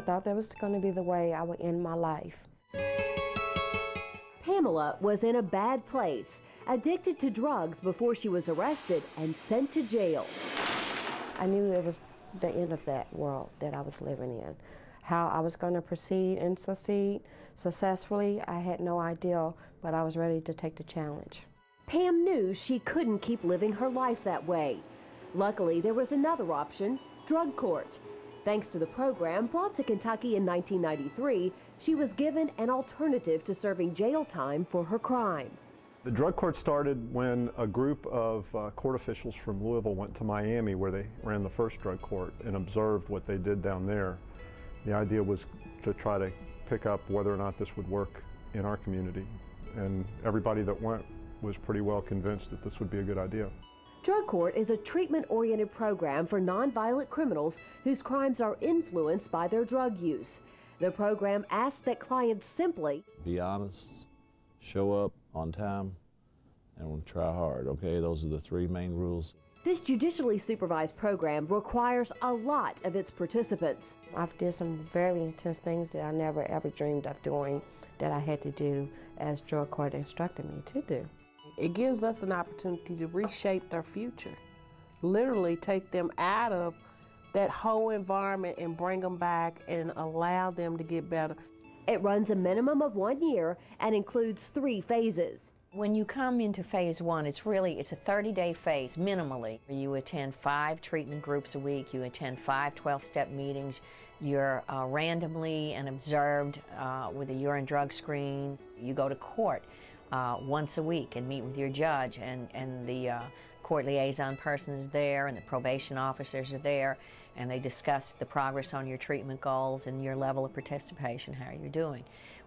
thought that was going to be the way I would end my life. Pamela was in a bad place, addicted to drugs before she was arrested and sent to jail. I knew it was the end of that world that I was living in. How I was going to proceed and succeed successfully, I had no idea, but I was ready to take the challenge. Pam knew she couldn't keep living her life that way. Luckily, there was another option, drug court. Thanks to the program brought to Kentucky in 1993, she was given an alternative to serving jail time for her crime. The drug court started when a group of court officials from Louisville went to Miami, where they ran the first drug court, and observed what they did down there. The idea was to try to pick up whether or not this would work in our community. And everybody that went was pretty well convinced that this would be a good idea. Drug court is a treatment-oriented program for nonviolent criminals whose crimes are influenced by their drug use. The program asks that clients simply be honest, show up on time, and try hard, okay? Those are the three main rules. This judicially supervised program requires a lot of its participants. I've did some very intense things that I never ever dreamed of doing that I had to do as drug court instructed me to do. It gives us an opportunity to reshape their future, literally take them out of that whole environment and bring them back and allow them to get better. It runs a minimum of 1 year and includes 3 phases. When you come into phase 1, it's a 30-day phase, minimally. You attend 5 treatment groups a week, you attend 5 12-step meetings, you're randomly and observed with a urine drug screen. You go to court once a week and meet with your judge, and the court liaison person is there, and the probation officers are there, and they discuss the progress on your treatment goals and your level of participation, how you're doing.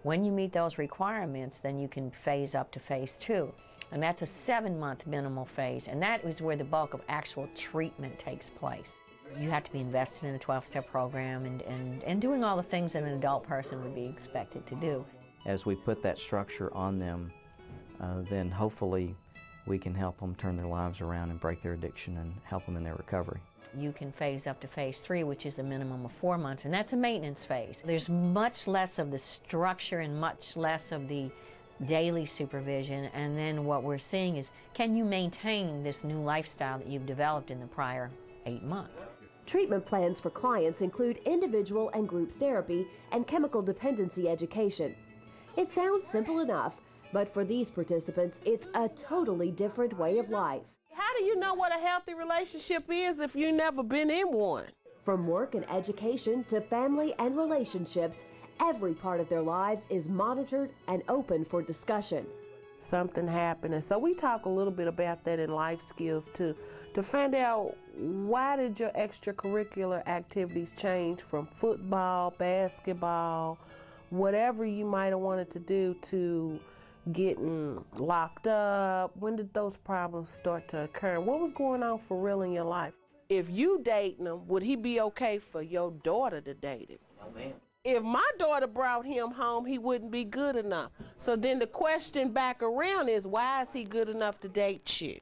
When you meet those requirements, then you can phase up to phase 2. And that's a 7-month minimal phase, and that is where the bulk of actual treatment takes place. You have to be invested in a 12-step program and doing all the things that an adult person would be expected to do. As we put that structure on them, then hopefully we can help them turn their lives around and break their addiction and help them in their recovery. You can phase up to phase 3, which is a minimum of 4 months, and that's a maintenance phase. There's much less of the structure and much less of the daily supervision, and then what we're seeing is, can you maintain this new lifestyle that you've developed in the prior 8 months? Treatment plans for clients include individual and group therapy and chemical dependency education. It sounds simple enough, but for these participants, it's a totally different way of life. How do you know what a healthy relationship is if you've never been in one? From work and education to family and relationships, every part of their lives is monitored and open for discussion. Something happened, and so we talk a little bit about that in life skills too, to find out why did your extracurricular activities change from football, basketball, whatever you might have wanted to do, to getting locked up. When did those problems start to occur? What was going on for real in your life? If you dating him, would he be okay for your daughter to date him? No, ma'am. If my daughter brought him home, he wouldn't be good enough. So then the question back around is, why is he good enough to date you?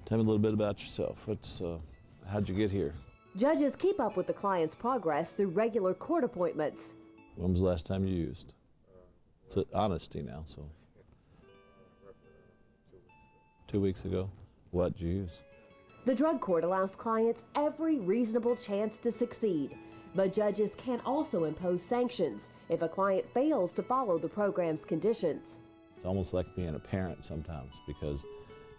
Tell me a little bit about yourself. How'd you get here? Judges keep up with the client's progress through regular court appointments. When was the last time you used? So, honesty now, so. 2 weeks ago. What'd you use? The drug court allows clients every reasonable chance to succeed, but judges can also impose sanctions if a client fails to follow the program's conditions. It's almost like being a parent sometimes, because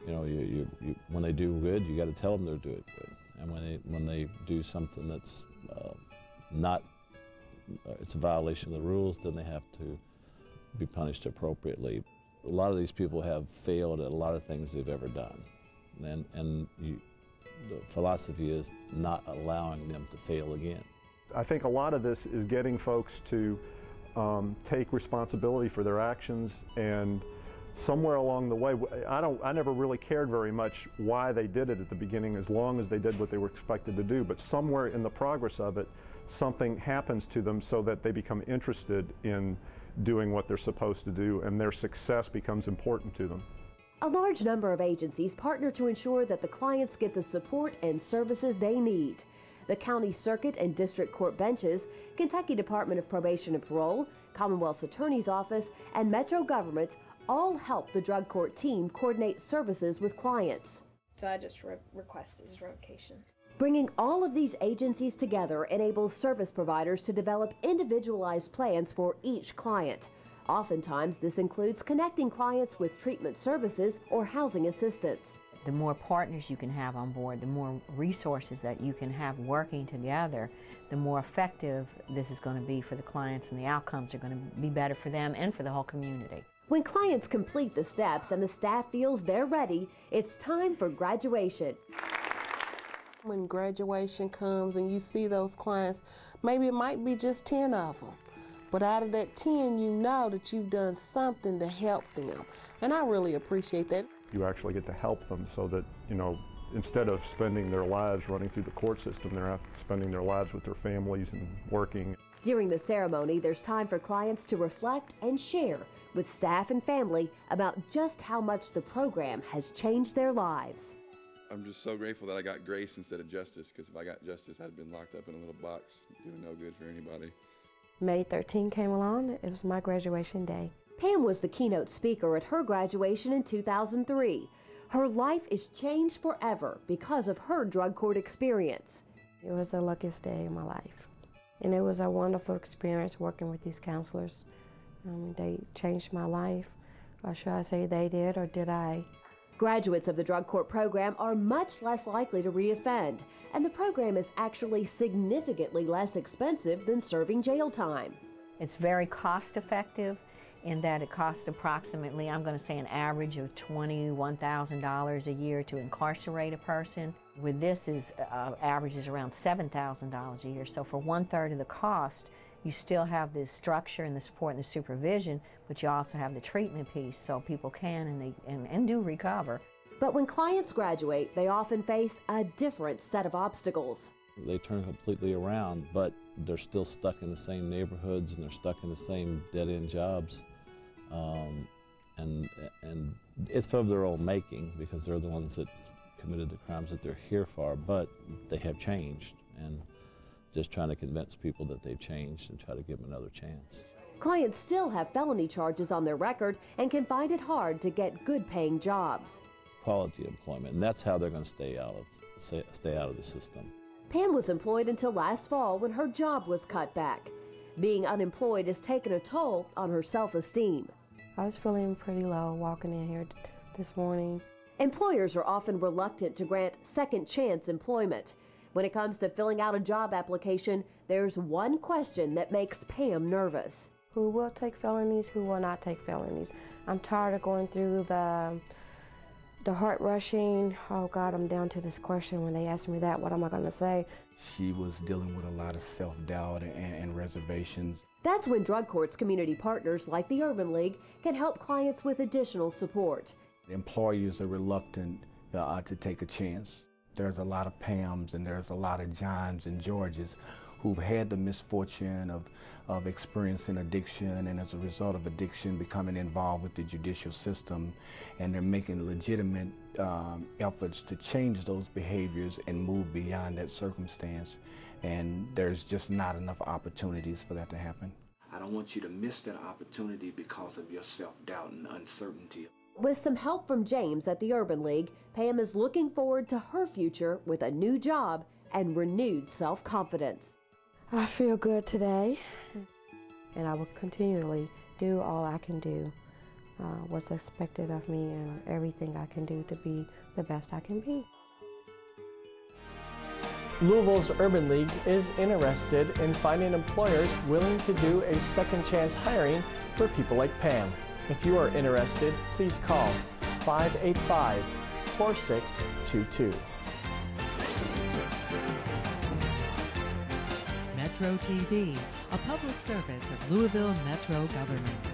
you know, when they do good, you got to tell them they're doing good, and when they do something that's it's a violation of the rules, then they have to be punished appropriately. A lot of these people have failed at a lot of things they've ever done, and the philosophy is not allowing them to fail again. I think a lot of this is getting folks to take responsibility for their actions, and somewhere along the way, I never really cared very much why they did it at the beginning, as long as they did what they were expected to do, but somewhere in the progress of it, something happens to them so that they become interested in doing what they're supposed to do, and their success becomes important to them. A large number of agencies partner to ensure that the clients get the support and services they need. The county circuit and district court benches, Kentucky Department of Probation and Parole, Commonwealth's Attorney's Office, and Metro government all help the drug court team coordinate services with clients. So I just requested his revocation. Bringing all of these agencies together enables service providers to develop individualized plans for each client. Oftentimes, this includes connecting clients with treatment services or housing assistance. The more partners you can have on board, the more resources that you can have working together, the more effective this is going to be for the clients, and the outcomes are going to be better for them and for the whole community. When clients complete the steps and the staff feels they're ready, it's time for graduation. When graduation comes and you see those clients, maybe it might be just 10 of them. But out of that 10, you know that you've done something to help them. And I really appreciate that. You actually get to help them so that, you know, instead of spending their lives running through the court system, they're out spending their lives with their families and working. During the ceremony, there's time for clients to reflect and share with staff and family about just how much the program has changed their lives. I'm just so grateful that I got grace instead of justice, because if I got justice, I'd been locked up in a little box, doing no good for anybody. May 13 came along. It was my graduation day. Pam was the keynote speaker at her graduation in 2003. Her life is changed forever because of her drug court experience. It was the luckiest day of my life. And it was a wonderful experience working with these counselors. They changed my life. Or should I say they did, or did I? Graduates of the drug court program are much less likely to reoffend, and the program is actually significantly less expensive than serving jail time. It's very cost effective in that it costs approximately, I'm going to say, an average of $21,000 a year to incarcerate a person. With this, averages around $7,000 a year. So for 1/3 of the cost, you still have the structure and the support and the supervision, but you also have the treatment piece, so people can and do recover. But when clients graduate, they often face a different set of obstacles. They turn completely around, but they're still stuck in the same neighborhoods, and they're stuck in the same dead-end jobs. And it's of their own making, because they're the ones that committed the crimes that they're here for, but they have changed. And just trying to convince people that they've changed and try to give them another chance. Clients still have felony charges on their record and can find it hard to get good-paying jobs. Quality employment, and that's how they're going to stay out of the system. Pam was employed until last fall when her job was cut back. Being unemployed has taken a toll on her self-esteem. I was feeling pretty low walking in here this morning. Employers are often reluctant to grant second chance employment. When it comes to filling out a job application, there's one question that makes Pam nervous. Who will take felonies, who will not take felonies? I'm tired of going through the heart rushing. Oh God, I'm down to this question. When they ask me that, what am I going to say? She was dealing with a lot of self-doubt and reservations. That's when drug courts community partners like the Urban League can help clients with additional support. Employers are reluctant to take a chance. There's a lot of Pams and there's a lot of Johns and Georges who've had the misfortune of experiencing addiction, and as a result of addiction becoming involved with the judicial system, and they're making legitimate efforts to change those behaviors and move beyond that circumstance, and there's just not enough opportunities for that to happen. I don't want you to miss that opportunity because of your self-doubt and uncertainty. With some help from James at the Urban League, Pam is looking forward to her future with a new job and renewed self-confidence. I feel good today, and I will continually do all I can do, what's expected of me, and everything I can do to be the best I can be. Louisville's Urban League is interested in finding employers willing to do a second chance hiring for people like Pam. If you are interested, please call 585-4622. Metro TV, a public service of Louisville Metro Government.